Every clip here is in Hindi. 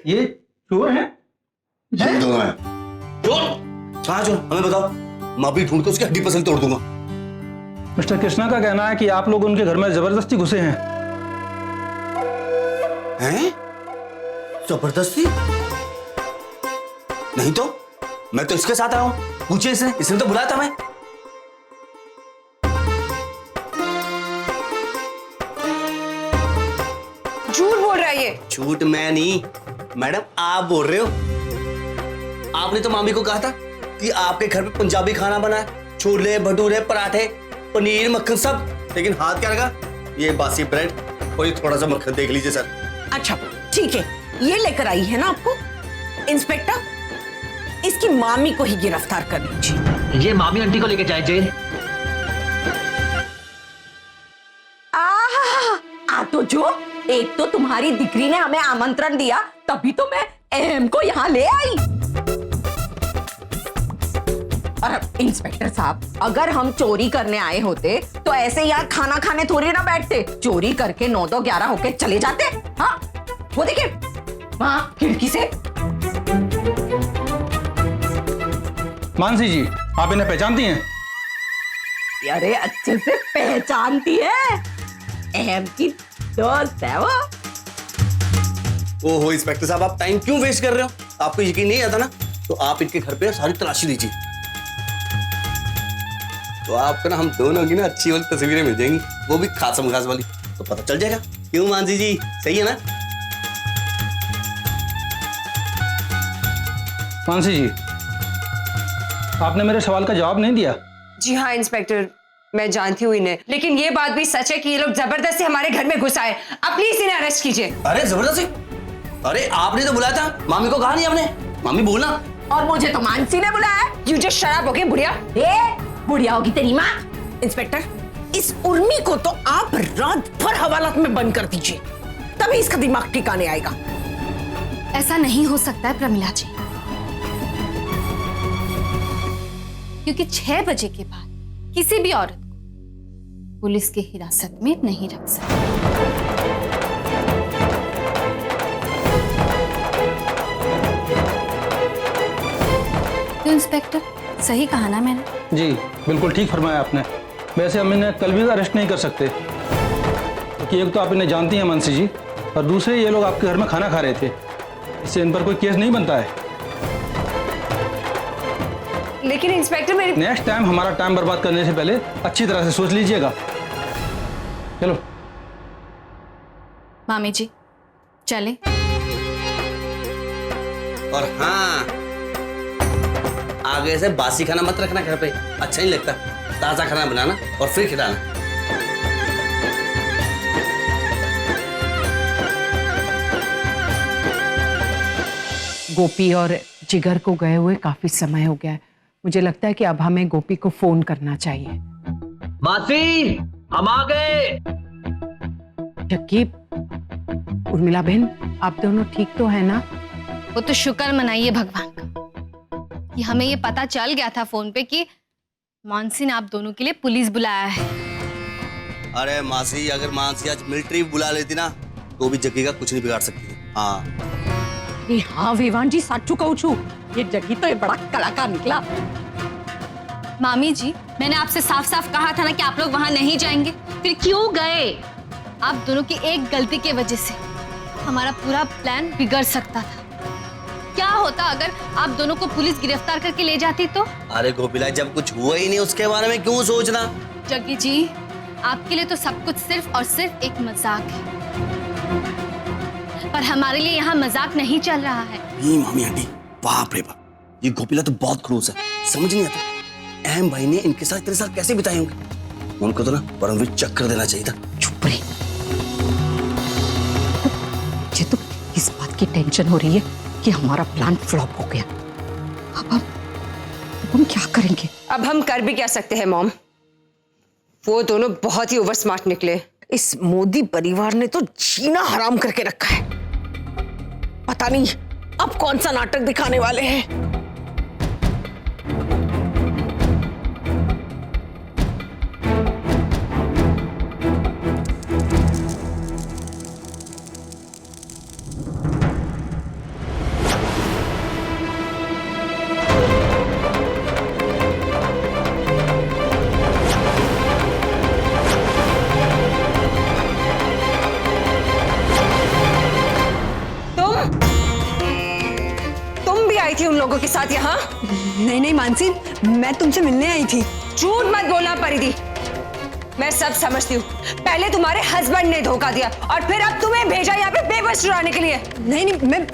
ये चोर हैं? यही दोनों हैं। चोर? कहाँ चोर? हमें बताओ, मैं अभी ढूंढ के उसकी हड्डी पसंद तोड़ दूंगा। मिस्टर कृष्णा का कहना है कि आप लोग उनके घर में जबरदस्ती घुसे हैं। हैं? जबरदस्ती? नहीं तो मैं तो इसके साथ आया हूं। पूछे इसने तो बुलाया था मैं। झूठ बोल रहा है ये। झूठ मैं नहीं मैडम, आप बोल रहे हो। आपने तो मामी को कहा था कि आपके घर में पंजाबी खाना बना है, छोले भटूरे पराठे पनीर मक्खन सब, लेकिन हाथ क्या लगा? ये बासी ब्रेड और ये थोड़ा सा मक्खन। देख लीजिए सर। अच्छा ठीक है, ये लेकर आई है ना आपको। इंस्पेक्टर, इसकी मामी को ही गिरफ्तार कर लीजिए। ये मामी आंटी को लेके जाए जेल। आ तो जो एक तो तुम्हारी दिकरी ने हमें आमंत्रण दिया, तभी तो मैं अहम को यहाँ ले आई। और इंस्पेक्टर साहब, अगर हम चोरी करने आए होते तो ऐसे यार खाना खाने थोड़ी ना बैठते, चोरी करके 9-10-11 होके चले जाते। हाँ वो देखिए वहाँ खिड़की से। मानसी जी, आप इन्हें पहचानती हैं? अरे अच्छे से पहचानती है, अहम की दोस्त है वो। ओहो इंस्पेक्टर साहब, आप टाइम क्यों वेस्ट कर रहे हो? आपको यकीन नहीं आता ना, तो आप इनके घर पे सारी तलाशी लीजिए, तो आपको ना हम दोनों की ना अच्छी वाली तस्वीरें मिल जाएंगी, वो भी खासम खास वाली, तो पता चल जाएगा। क्यों मानसी जी, सही है ना? मानसी जी, आपने मेरे सवाल का जवाब नहीं दिया। जी हाँ इंस्पेक्टर, मैं जानती हूँ इन्हें, लेकिन ये बात भी सच है कि ये लोग जबरदस्ती हमारे घर में घुस आए। अब प्लीज इन्हें अरेस्ट कीजिए। अरे जबरदस्ती? अरे आपने तो बुलाया था, मामी को कहा नहीं आपने? मामी बोलना। और मुझे तो मानसी ने बुलाया। You just shut up, okay बुढ़िया। बुढ़िया होगी तेरी माँ। इंस्पेक्टर, इस उर्मी को तो आप रात भर हवालात में बंद कर दीजिए, तभी इसका दिमाग ठिकाने आएगा। ऐसा नहीं हो सकता है प्रमिला जी, क्योंकि 6 बजे के बाद किसी भी औरत को पुलिस की हिरासत में नहीं रख सकते। तो इंस्पेक्टर, सही कहा ना मैंने? जी बिल्कुल ठीक फरमाया आपने। वैसे हम इन्हें कल भी अरेस्ट नहीं कर सकते, क्योंकि एक तो आप इन्हें जानती हैं मानसी जी, और दूसरे ये लोग आपके घर में खाना खा रहे थे, इससे इन पर कोई केस नहीं बनता है। लेकिन इंस्पेक्टर मेरी नेक्स्ट टाइम हमारा टाइम बर्बाद करने से पहले अच्छी तरह से सोच लीजिएगा। चलो मामी जी चले। और हाँ, आगे से बासी खाना मत रखना घर पे, अच्छा नहीं लगता। ताजा खाना बनाना और फिर खिलाना। गोपी और जिगर को गए हुए काफी समय हो गया है, मुझे लगता है कि अब हमें गोपी को फोन करना चाहिए। मासी, हम आ गए। जक्की, उर्मिला बहन, आप दोनों ठीक तो है ना? वो तो शुक्र मनाइए भगवान का कि हमें ये पता चल गया था फोन पे कि मानसी ने आप दोनों के लिए पुलिस बुलाया है। अरे मासी, अगर मानसी आज मिलिट्री बुला लेती ना, तो भी जग्गी का कुछ नहीं बिगाड़ सकती। हाँ हाँ विवान जी, साचू कहूं छू, ये जग्गी तो ये बड़ा कलाकार निकला। मामी जी, मैंने आपसे साफ साफ कहा था ना कि आप लोग वहां नहीं जाएंगे, फिर क्यों गए? आप दोनों की एक गलती की वजह से हमारा पूरा प्लान बिगड़ सकता था। क्या होता अगर आप दोनों को पुलिस गिरफ्तार करके ले जाती तो? अरे गोपीला, जब कुछ हुआ ही नहीं उसके बारे में क्यों सोचना? जग्गी जी, आपके लिए तो सब कुछ सिर्फ और सिर्फ एक मजाक है, पर हमारे लिए यहाँ मजाक नहीं चल रहा है। नहीं मामी आंटी, बाप रे बाप, ये गोपीला तो बहुत खड़ूस है, समझ नहीं आता अहम भाई ने इनके साथ इतने साल कैसे बिताए होंगे। उनको तो ना परमवीर चक्कर देना चाहिए था। चुप रही। मुझे तो इस बात की टेंशन हो रही है कि हमारा प्लान फ्लॉप हो गया। अब हम क्या करेंगे? अब हम कर भी क्या सकते हैं मॉम, वो दोनों बहुत ही ओवर स्मार्ट निकले। इस मोदी परिवार ने तो जीना हराम करके रखा है। पता नहीं अब कौन सा नाटक दिखाने वाले हैं। आई थी उन लोगों के साथ यहाँ? नहीं नहीं मानसी, मैं तुमसे मिलने आई थी। झूठ मत बोलना परिधि, मैं सब समझती हूँ। पहले तुम्हारे हस्बैंड ने धोखा दिया और फिर अब तुम्हें भेजा यहाँ पे पेपर्स चुराने के लिए। नहीं नहीं, मैं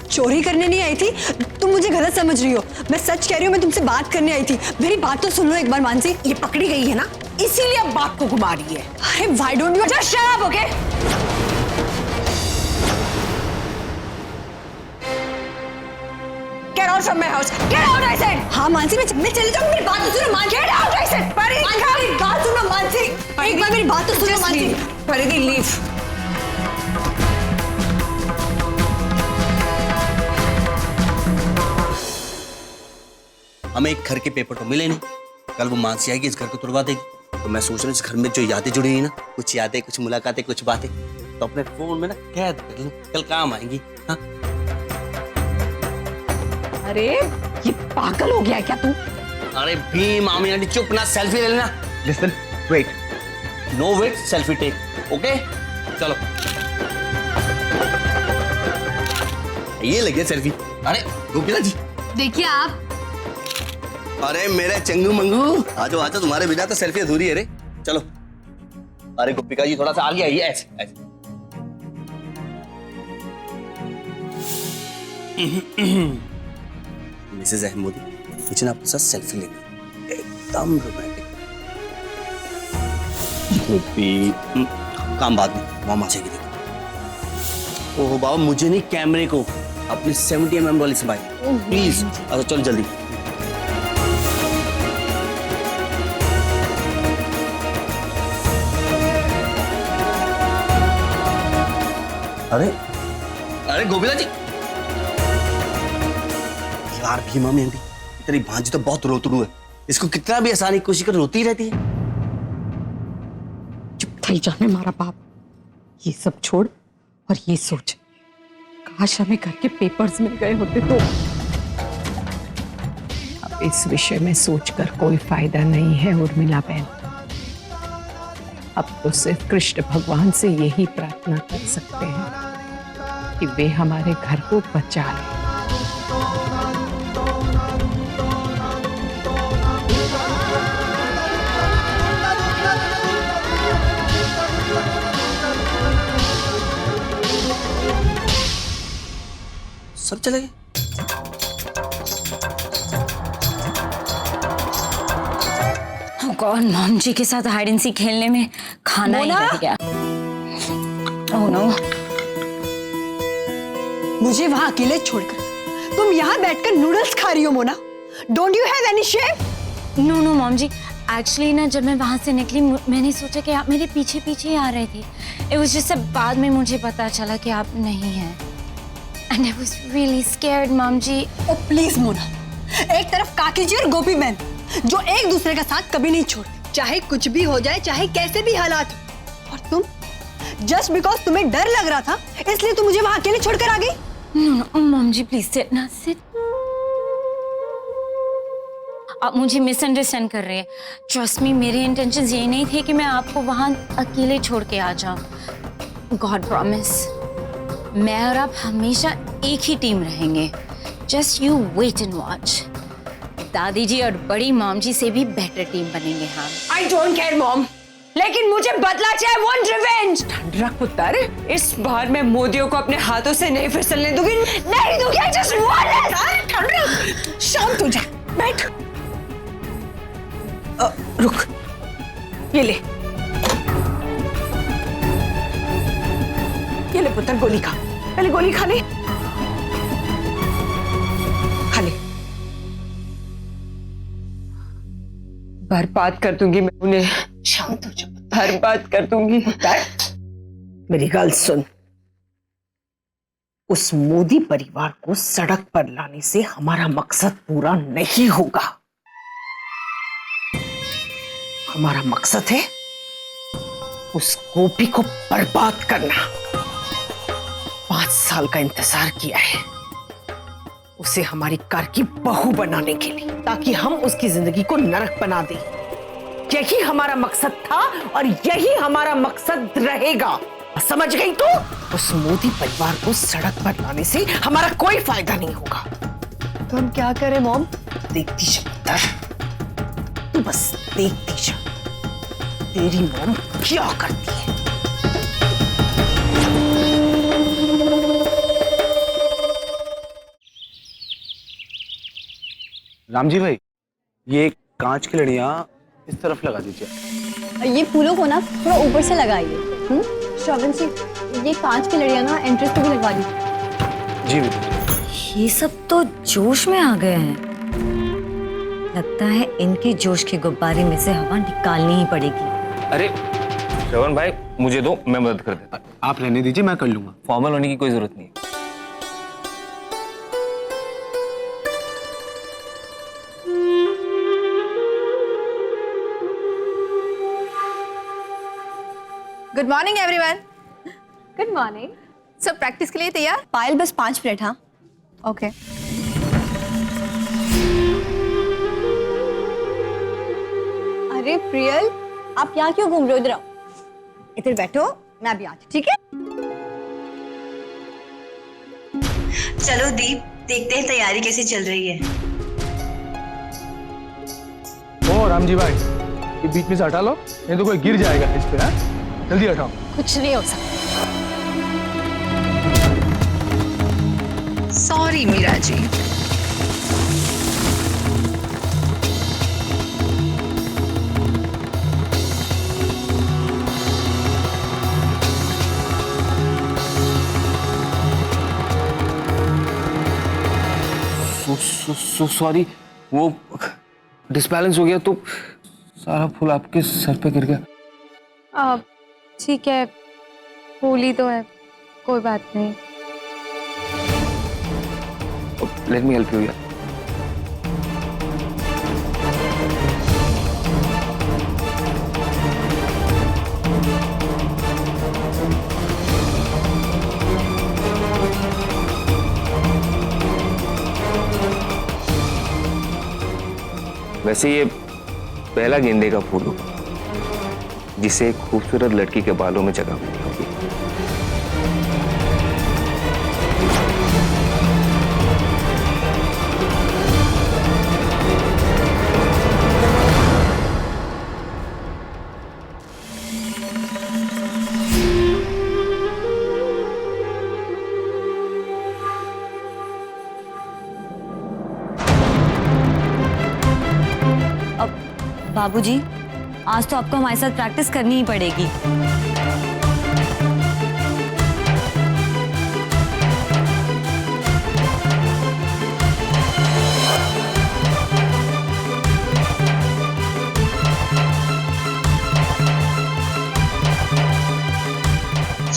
चोरी करने नहीं आई थी, तुम मुझे गलत समझ रही हो। मैं सच कह रही हूँ, मैं तुमसे बात करने आई थी। मेरी बात तो सुन लो एक बार मानसी। ये पकड़ी गई है ना, इसीलिए अब बात को घुमा रही है। अरे why don't you just shut up, okay? Get out from my house! Get out, I said! हाँ मानसी, मैं चली जाऊँ। मेरी बात तो सुनो Mansi. Get out, I said! परिधि, मेरी बात सुनो मानसी, एक बार मेरी बात तो सुनो मानसी। परिधि, leave. हमें एक घर के पेपर तो मिले नहीं, कल वो मानसी आएगी इस घर को तुड़वा देगी। तो मैं सोच रहा हूँ इस घर में जो यादें जुड़ी हुई ना, कुछ यादें, कुछ मुलाकातें, कुछ बातें, तो अपने फोन में ना कैद कर लूं, कल काम आएंगी। हाँ, अरे ये पागल हो गया क्या तू? अरे भी मामी आंटी चुप ना, सेल्फी ले लेना। Listen, wait, no wait, selfie take, okay? चलो, ये लगे सेल्फी। अरे गोपिला जी, देखिए आप, अरे मेरे चंगू मंगू, आजो आजो, तुम्हारे बिना तो सेल्फी अधूरी है रे। चलो, अरे गोपिका जी थोड़ा सा आगे आइए, ऐसे ऐसे। मिसेज अहमूदी, मुझे ना आपके साथ सेल्फी लेनी है, एकदम रोमांटिक। गोपी, काम बाद में, मामा चाहिए देखो। ओह बाबा, मुझे नहीं, कैमरे को, अपनी 70 mm वाली स्माइल प्लीज। अच्छा चलो जल्दी। अरे अरे गोविंदा जी, यार भीमा में भी तेरी भांजी तो बहुत रोतड़ू है, इसको कितना भी आसानी की कोशिश कर रोती ही रहती है। चुप थई जाने मारा बाप। ये सब छोड़ और ये सोच, काश हमें घर के पेपर्स मिल गए होते तो। अब इस विषय में सोचकर कोई फायदा नहीं है उर्मिला बहन। अब तो सिर्फ कृष्ण भगवान से यही प्रार्थना कर सकते हैं कि वे हमारे घर को बचा लें। सब चले गए। कौन मॉम जी के साथ हाइड एंड सीक खेलने में खाना ही रह गया। ओह नो, मुझे वहां अकेले छोड़कर तुम यहाँ बैठकर नूडल्स खा रही हो Mona. Don't you have any shame? No no mom ji, actually ना जब मैं वहां से निकली मैंने सोचा कि आप मेरे पीछे पीछे ही आ रहे थे। इट वाज जस्ट बाद में मुझे पता चला कि आप नहीं हैं। And I was really scared mom ji. Oh please Mona, एक तरफ काकी जी और गोपी बहन जो एक दूसरे का साथ कभी नहीं छोड़ते, चाहे कुछ भी हो जाए, चाहे कैसे भी हालात हो। और तुम जस्ट बिकॉज तुम्हें डर लग रहा था इसलिए तुम मुझे वहां अकेले छोड़कर आ गई। No no mom ji please sit ना सिट। आप मुझे मिसअंडरस्टैंड कर रहे हैं। ट्रस्ट मी, मेरे इंटेंशंस ये नहीं थे कि मैं आपको वहां अकेले छोड़ के आ जाऊं। गॉड प्रॉमिस, मैं और आप हमेशा एक ही टीम रहेंगे। Just you wait and watch. दादी जी और बड़ी मॉम जी से भी बेटर टीम बनेंगे हम। आई डोंट केयर मॉम, लेकिन मुझे बदला चाहिए, वांट रिवेंज। ठंडा पुत्र, इस बार मैं मोदियों को अपने हाथों से नहीं फिसलने दूंगी, नहीं दूंगी। I just want it. ठंडा, शांत हो जा, बैठ। रुक, ये ले पुत्र, गोली खा। पहले गोली खा ले, खा ले। बर्बाद कर दूंगी मैं उन्हें। शांत हो जा, बर्बाद कर दूंगी। मेरी गल सुन, उस मोदी परिवार को सड़क पर लाने से हमारा मकसद पूरा नहीं होगा। हमारा मकसद है उस गोपी को बर्बाद करना। 5 साल का इंतजार किया है उसे हमारी कार की बहू बनाने के लिए, ताकि हम उसकी जिंदगी को नरक बना दें। यही हमारा मकसद था और यही हमारा मकसद रहेगा। समझ गई तू? उस मोदी परिवार को सड़क पर लाने से हमारा कोई फायदा नहीं होगा। तो हम क्या करें मॉम? देखती जा पुत्र, तू बस देखती जा तेरी मॉम क्या करती है। रामजी भाई, ये कांच की लड़ियां इस तरफ लगा दीजिए। ये फूलों को ना थोड़ा ऊपर से लगाइए। श्रवण जी, ये कांच की लड़ियां ना एंट्रेंस पे भी लगवा दी। जी बेटा। ये सब तो जोश में आ गए हैं। लगता है इनके जोश के गुब्बारे में से हवा निकालनी ही पड़ेगी। अरे श्रवण भाई, मुझे दो, मैं मदद कर देता। आप रहने दीजिए, मैं कर लूंगा। फॉर्मल होने की कोई जरूरत नहीं है। Good morning everyone. Good morning. सब प्रैक्टिस के लिए तैयार? पायल बस 5 मिनट। हाँ ओके। अरे प्रियल, आप यहाँ क्यों घूम रहे हो? इधर आओ, इधर बैठो, मैं भी आती, ठीक है? चलो दीप, देखते हैं तैयारी कैसी चल रही है। ओ रामजी भाई, ये बीच में से हटा लो, नहीं तो कोई गिर जाएगा इस पे। जल्दी हटाओ। कुछ नहीं हो सकता। सॉरी मीरा जी। सॉरी, वो डिसबैलेंस हो गया तो सारा फूल आपके सर पे गिर गया। ठीक है, होली तो है, कोई बात नहीं। लेट मी हेल्प यू यार। वैसे ये पहला गेंदे का फूल होगा जिसे एक खूबसूरत लड़की के बालों में जगह मिली होगी। बाबूजी, आज तो आपको हमारे साथ प्रैक्टिस करनी ही पड़ेगी।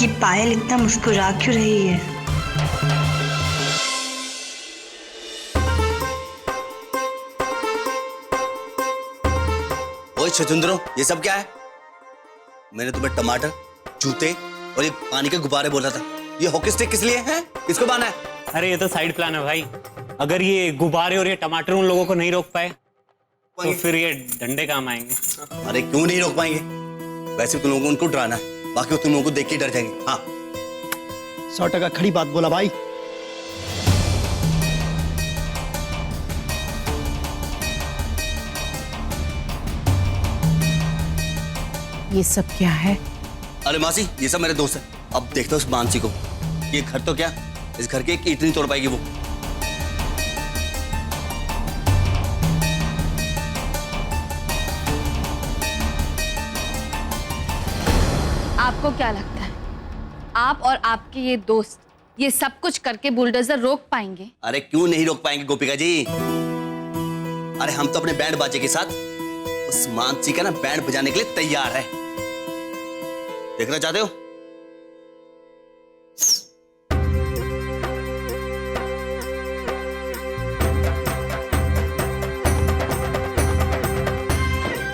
ये पायल इतना मुस्कुरा क्यों रही है? ओए छछुंदरो, ये सब क्या है? मैंने तुम्हें टमाटर, जूते और ये पानी के गुब्बारे बोला था। ये हॉकी स्टिक किस लिए है? किसको बांधा है? अरे ये तो साइड प्लान है भाई। अगर ये गुब्बारे और ये टमाटर उन लोगों को नहीं रोक पाए तो फिर ये डंडे काम आएंगे। अरे क्यों नहीं रोक पाएंगे? वैसे तुम लोगों को उनको डराना है, बाकी तुम लोगों को देख के डर जाएंगे। हाँ 100% खड़ी बात बोला भाई। ये सब क्या है? अरे मासी, ये सब मेरे दोस्त है। अब देखते हो उस मानसी को। ये घर तो क्या, इस घर की एक ईंट नहीं तोड़ पाएगी वो। आपको क्या लगता है आप और आपके ये दोस्त ये सब कुछ करके बुलडोजर रोक पाएंगे? अरे क्यों नहीं रोक पाएंगे गोपिका जी? अरे हम तो अपने बैंड बाजे के साथ उस मानसी का ना बैंड बजाने के लिए तैयार है। देखना चाहते हो?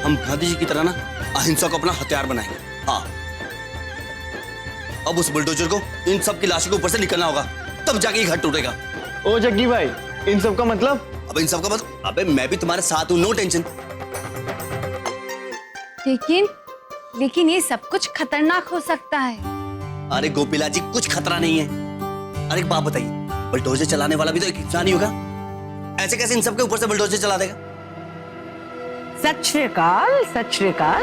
हम गांधी जी की तरह ना अहिंसा को अपना हथियार बनाएंगे। हाँ, अब उस बुलडोजर को इन सब की लाशों के ऊपर से निकलना होगा, तब जाके ये घर टूटेगा। ओ जग्गी भाई, इन सब का मतलब? अब इन सब का मतलब, अबे मैं भी तुम्हारे साथ हूं, नो टेंशन। लेकिन ये सब कुछ खतरनाक हो सकता है। अरे गोपीला जी, कुछ खतरा नहीं है। अरे एक बात बताइए, बुलडोजर चलाने वाला भी तो एक इंसान ही होगा। ऐसे कैसे इन सबके ऊपर से बुलडोजर चला देगा? सत श्री अकाल, सत श्री अकाल।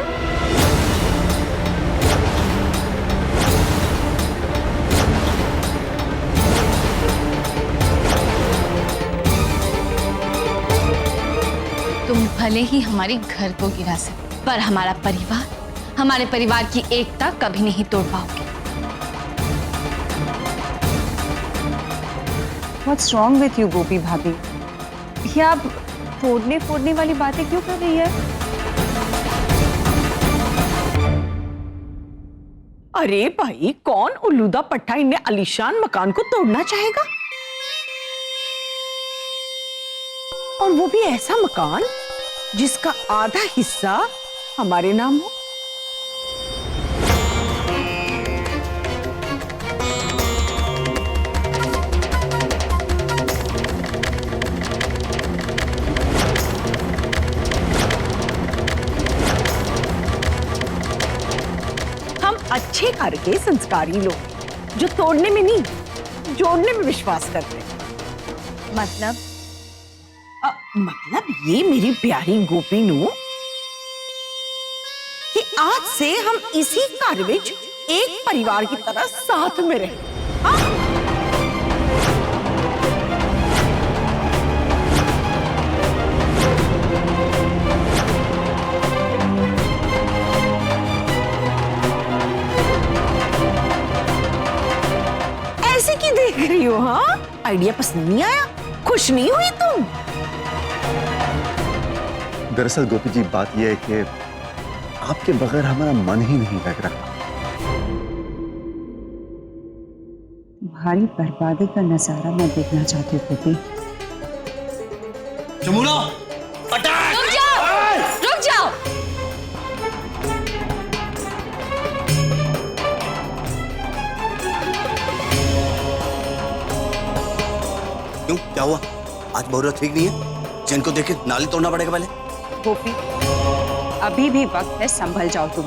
तुम भले ही हमारे घर को गिरा सकते, पर हमारे परिवार की एकता कभी नहीं तोड़ पाओगे। What's wrong with you, गोपी भाभी? ये आप तोड़ने वाली बातें क्यों कर रही है? अरे भाई, कौन उल्लूदा पट्टा इन्हें आलीशान मकान को तोड़ना चाहेगा? और वो भी ऐसा मकान जिसका आधा हिस्सा हमारे नाम हो। हम अच्छे घर के संस्कारी लोग जो तोड़ने में नहीं, जोड़ने में विश्वास करते हैं। मतलब ये मेरी प्यारी गोपीनू कि आज से हम इसी घर में एक परिवार की तरह साथ में रहे। हाँ? ऐसे की देख रही हो? हाँ, आइडिया पसंद नहीं आया? खुश नहीं हुई तुम? दरअसल गोपी जी, बात यह है कि आपके बगैर हमारा मन ही नहीं लग रहा। तुम्हारी बर्बादी का नजारा मैं देखना चाहती हूँ गोपी। जमुना, अटैक! रुक जाओ! रुक जाओ! क्यों, क्या हुआ? आज बहुरा ठीक नहीं है? जिन को देखे नाली तोड़ना पड़ेगा पहले। गोपी, अभी भी वक्त है, संभल जाओ तुम।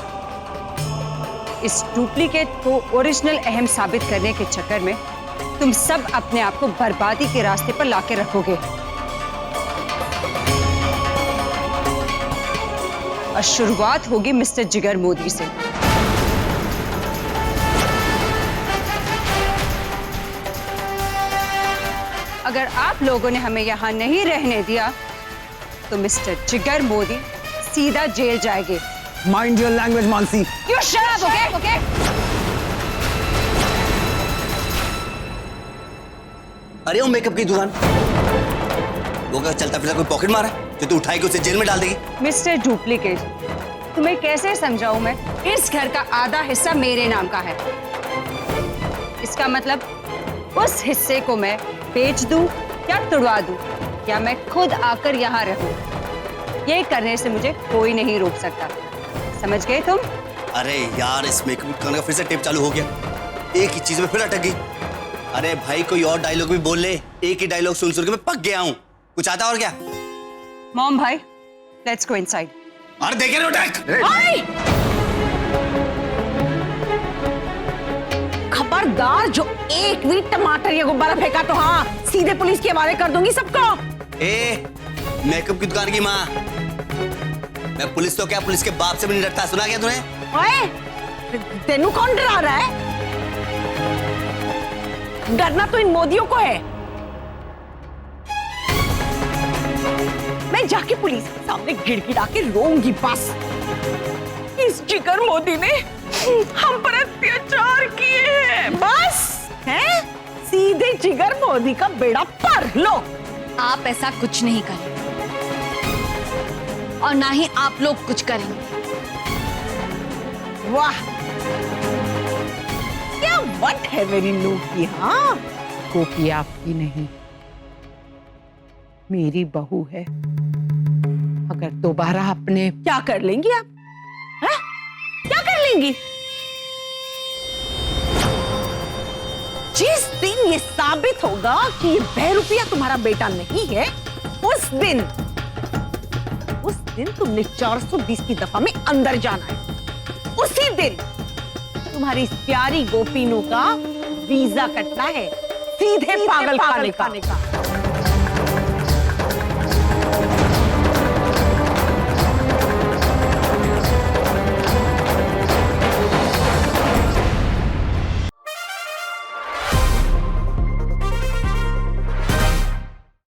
इस डुप्लीकेट को ओरिजिनल अहम साबित करने के चक्कर में तुम सब अपने आप को बर्बादी के रास्ते पर लाके रखोगे। और शुरुआत होगी मिस्टर जिगर मोदी से। अगर आप लोगों ने हमें यहां नहीं रहने दिया तो मिस्टर जिगर मोदी सीधा जेल जाएंगे। Mind your language Mansi. You shut up, okay? अरे वो मेकअप की दुकान, वो क्या चलता फिरता कोई पॉकेट मारा जो तू उठाएगी उसे जेल में डाल देगी? मिस्टर डुप्लीकेट, तुम्हें कैसे समझाऊं मैं? इस घर का आधा हिस्सा मेरे नाम का है। इसका मतलब उस हिस्से को मैं बेच दूं या तुड़वा दूं, या मैं खुद आकर यहाँ रहूं। ये करने से मुझे कोई नहीं रोक सकता। समझ गए तुम? अरे यार, इस मेकअप दुकान का फिर से टेप चालू हो गया। एक ही चीज में फिर अटक गई। अरे भाई, कोई और डायलॉग भी बोल ले। एक ही डायलॉग सुन सुन के मैं पक गया हूँ। कुछ आता और क्या? मॉम भाई, लेट्स गो इनसाइड। अरे देखे ना अटैक! खबरदार, जो एक भी टमाटर या गुब्बारा फेंका तो हाँ, सीधे पुलिस के हवाले कर दूंगी सबको। मेकअप की दुकान की माँ, मैं पुलिस तो क्या, पुलिस के बाप से भी नहीं डरता। सुना क्या तूने? ओए, तेनू कौन डरा रहा है? डरना तो इन मोदियों को है। मैं जाके पुलिस के सामने गिड़गिड़ा के रोऊंगी बस। इस जिगर मोदी ने हम पर अत्याचार किए हैं, बस हैं? सीधे जिगर मोदी का बेड़ा पर लो। आप ऐसा कुछ नहीं करेंगे और ना ही आप लोग कुछ करेंगे। वाह, क्या वट है मेरी नूह की। हाँ, गोपी आपकी नहीं, मेरी बहू है। अगर दोबारा अपने क्या कर लेंगी आप? है? क्या कर लेंगी? जिस दिन ये साबित होगा कि ये बहरूपिया तुम्हारा बेटा नहीं है, उस दिन तुमने 420 की दफा में अंदर जाना है। उसी दिन तुम्हारी इस प्यारी गोपीनू का वीजा कटना है, सीधे पागल खाने का।